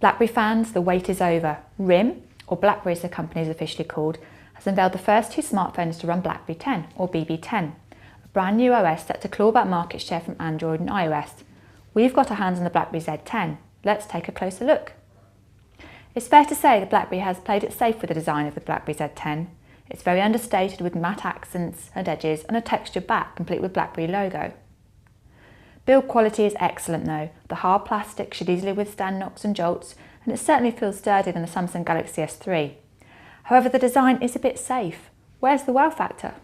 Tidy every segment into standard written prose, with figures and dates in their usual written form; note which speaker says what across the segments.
Speaker 1: BlackBerry fans, the wait is over. RIM, or BlackBerry as the company is officially called, has unveiled the first two smartphones to run BlackBerry 10, or BB10, a brand new OS set to claw back market share from Android and iOS. We've got our hands on the BlackBerry Z10. Let's take a closer look. It's fair to say that BlackBerry has played it safe with the design of the BlackBerry Z10. It's very understated with matte accents and edges and a textured back complete with BlackBerry logo. Build quality is excellent though. The hard plastic should easily withstand knocks and jolts, and it certainly feels sturdier than the Samsung Galaxy S3. However, the design is a bit safe. Where's the wow factor?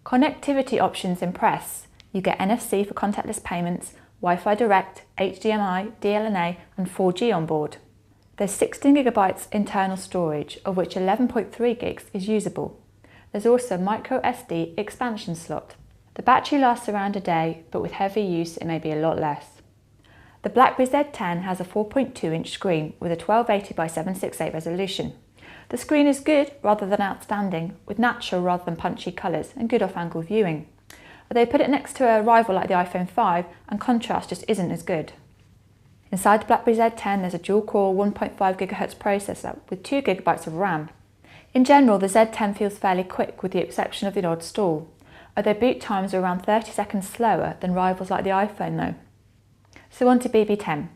Speaker 1: Connectivity options impress. You get NFC for contactless payments, Wi-Fi Direct, HDMI, DLNA and 4G on board. There's 16GB internal storage, of which 11.3 gigs is usable. There's also a micro SD expansion slot. The battery lasts around a day, but with heavy use it may be a lot less. The BlackBerry Z10 has a 4.2-inch screen with a 1280 by 768 resolution. The screen is good rather than outstanding, with natural rather than punchy colours and good off-angle viewing. Although put it next to a rival like the iPhone 5 and contrast just isn't as good. Inside the BlackBerry Z10 there's a dual-core 1.5 GHz processor with 2GB of RAM. In general, the Z10 feels fairly quick with the exception of the odd stall, although boot times are around 30 seconds slower than rivals like the iPhone though. So on to BB10.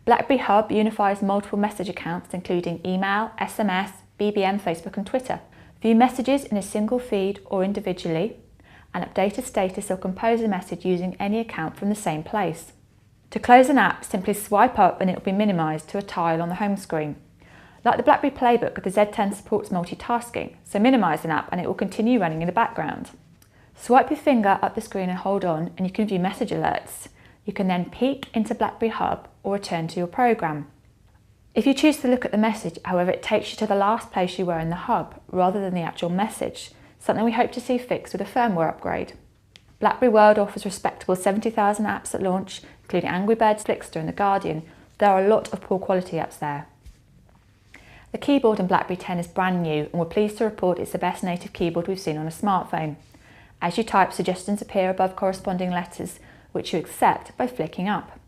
Speaker 1: BlackBerry Hub unifies multiple message accounts including email, SMS, BBM, Facebook and Twitter. View messages in a single feed or individually, and update a status or compose a message using any account from the same place. To close an app, simply swipe up and it will be minimised to a tile on the home screen. Like the BlackBerry Playbook, the Z10 supports multitasking, so minimise an app and it will continue running in the background. Swipe your finger up the screen and hold on and you can view message alerts. You can then peek into BlackBerry Hub or return to your programme. If you choose to look at the message, however, it takes you to the last place you were in the Hub rather than the actual message, something we hope to see fixed with a firmware upgrade. BlackBerry World offers respectable 70,000 apps at launch, including Angry Birds, Flickster and The Guardian. There are a lot of poor quality apps there. The keyboard in BlackBerry 10 is brand new and we're pleased to report it's the best native keyboard we've seen on a smartphone. As you type, suggestions appear above corresponding letters, which you accept by flicking up.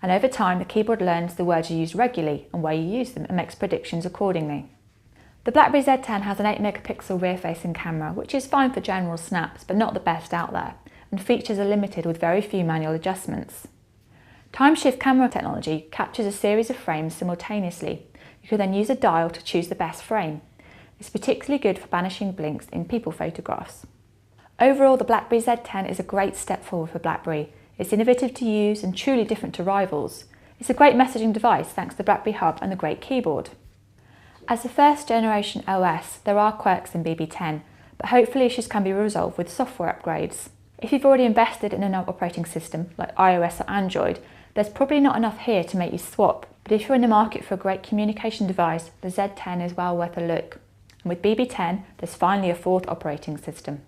Speaker 1: And over time, the keyboard learns the words you use regularly and where you use them and makes predictions accordingly. The BlackBerry Z10 has an 8-megapixel rear-facing camera, which is fine for general snaps, but not the best out there, and features are limited with very few manual adjustments. Time-shift camera technology captures a series of frames simultaneously. You can then use a dial to choose the best frame. It's particularly good for banishing blinks in people photographs. Overall, the BlackBerry Z10 is a great step forward for BlackBerry. It's innovative to use and truly different to rivals. It's a great messaging device thanks to the BlackBerry Hub and the great keyboard. As the first generation OS, there are quirks in BB10, but hopefully issues can be resolved with software upgrades. If you've already invested in an operating system like iOS or Android, there's probably not enough here to make you swap, but if you're in the market for a great communication device, the Z10 is well worth a look. And with BB10, there's finally a fourth operating system.